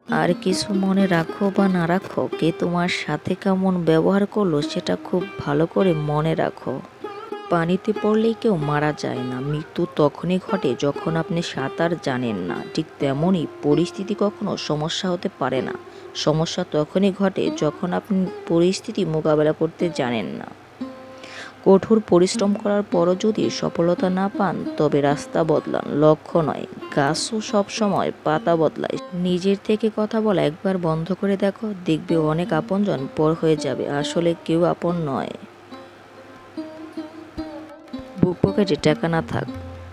আর কিছু মনে রাখো বা না রাখো, কে তোমার সাথে কেমন ব্যবহার করলো সেটা খুব ভালো করে মনে রাখো। পানিতে পড়লেই কেউ মারা যায় না, মৃত্যু তখনই ঘটে যখন আপনি সাঁতার জানেন না। ঠিক তেমনই পরিস্থিতি কখনো সমস্যা হতে পারে না, সমস্যা তখনই ঘটে যখন আপনি পরিস্থিতি মোকাবেলা করতে জানেন না। কঠোর পরিশ্রম করার পরও যদি সফলতা না পান, তবে রাস্তা বদলান, লক্ষ্য নয়। গাছও সব সময় পাতা বদলায়। নিজের থেকে কথা বলা একবার বন্ধ করে দেখো, দেখবে অনেক আপনজন পর হয়ে যাবে, আসলে কেউ আপন নয়। বুক পকেটে টাকা না থাক,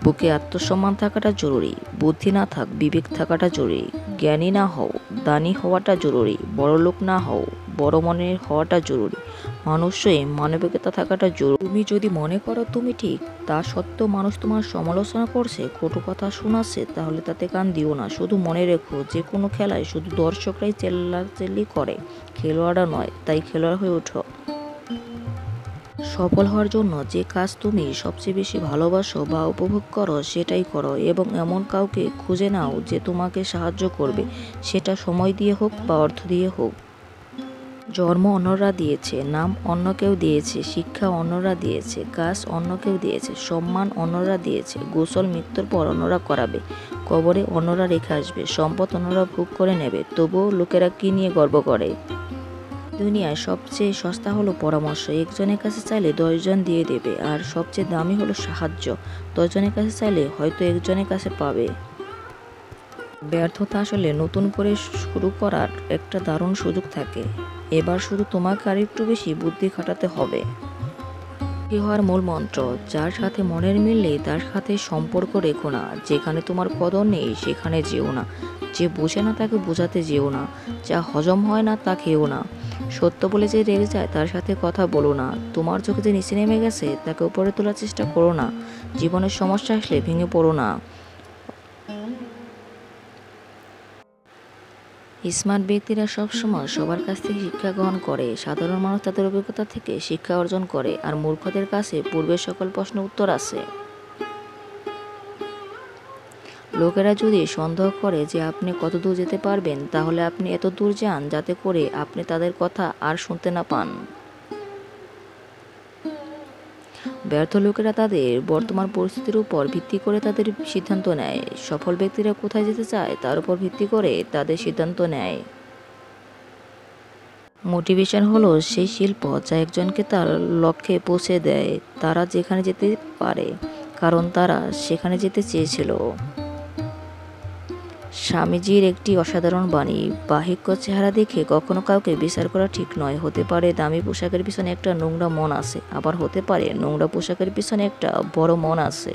বুকে আত্মসম্মান থাকাটা জরুরি। বুদ্ধি না থাক, বিবেক থাকাটা জরুরি। জ্ঞানী না হও, দানি হওয়াটা জরুরি। বড়লোক না হও, বড় মনের হওয়াটা জরুরি। মানুষই মানবিকতা থাকাটা জরুরি। তুমি যদি মনে করো তুমি ঠিক, তা সত্ত্বেও মানুষ তোমার সমালোচনা করছে, কটু কথা শোনাচ্ছে, তাহলে তাতে কান দিও না। শুধু মনে রেখো, যে কোনো খেলায় শুধু দর্শকরাই চেল্লাচিল্লি করে, খেলোয়াড়রা নয়। তাই খেলোয়াড় হয়ে ওঠো। সফল হওয়ার জন্য যে কাজ তুমি সবচেয়ে বেশি ভালোবাসো বা উপভোগ করো সেটাই করো, এবং এমন কাউকে খুঁজে নাও যে তোমাকে সাহায্য করবে, সেটা সময় দিয়ে হোক বা অর্থ দিয়ে হোক। জন্ম অন্যরা দিয়েছে, নাম অন্য কেউ দিয়েছে, শিক্ষা অন্যরা দিয়েছে, কাজ অন্য কেউ দিয়েছে, সম্মান অন্যরা দিয়েছে, গোসল মৃত্যুর পর অন্যরা করাবে, কবরে অন্যরা রেখে আসবে, সম্পদ অন্যরা ভোগ করে নেবে। তবুও লোকেরা কি নিয়ে গর্ব করে? দুনিয়ায় সবচেয়ে সস্তা হলো পরামর্শ, একজনের কাছে চাইলে 10 জন দিয়ে দেবে। আর সবচেয়ে দামি হলো সাহায্য, 10 জনের কাছে চাইলে হয়তো একজনের কাছে পাবে। ব্যর্থতা আসলে নতুন করে শুরু করার একটা দারুণ সুযোগ থাকে। এবার শুধু তোমাকে আর একটু বেশি বুদ্ধি খাটাতে হবে। সুখী হওয়ার মূল মন্ত্র, যার সাথে মনের মিল নেই তার সাথে সম্পর্ক রেখো না। যেখানে তোমার কদর নেই সেখানে যেও না। যে বোঝে না তাকে বোঝাতে যেও না। যা হজম হয় না তা খেও না। সত্য বলে যে রেগে যায় তার সাথে কথা বলো না। তোমার চোখে যে নিচে নেমে গেছে তাকে উপরে তোলার চেষ্টা করো না। জীবনের সমস্যা আসলে ভেঙে পড়ো না। স্মার্ট ব্যক্তিরা সবসময় সবার কাছ থেকে শিক্ষা গ্রহণ করে, সাধারণ মানুষ তাদের অভিজ্ঞতা থেকে শিক্ষা অর্জন করে, আর মূর্খদের কাছে পূর্বের সকল প্রশ্ন উত্তর আছে। লোকেরা যদি সন্দেহ করে যে আপনি কত দূর যেতে পারবেন, তাহলে আপনি এত দূর যান যাতে করে আপনি তাদের কথা আর শুনতে না পান। ব্যর্থ লোকেরা তাদের বর্তমান পরিস্থিতির উপর ভিত্তি করে তাদের সিদ্ধান্ত নেয়। সফল ব্যক্তিরা কোথায় যেতে চায় তার উপর ভিত্তি করে তাদের সিদ্ধান্ত নেয়। মোটিভেশন হলো সেই শিল্প যা একজনকে তার লক্ষ্যে পৌঁছে দেয়। তারা যেখানে যেতে পারে কারণ তারা সেখানে যেতে চেয়েছিল। স্বামীজির একটি অসাধারণ বাণী, বাহ্যিক চেহারা দেখে কখনো কাউকে বিচার করা ঠিক নয়। হতে পারে দামি পোশাকের পিছনে একটা নোংরা মন আছে, আবার হতে পারে নোংরা পোশাকের পিছনে একটা বড় মন আছে।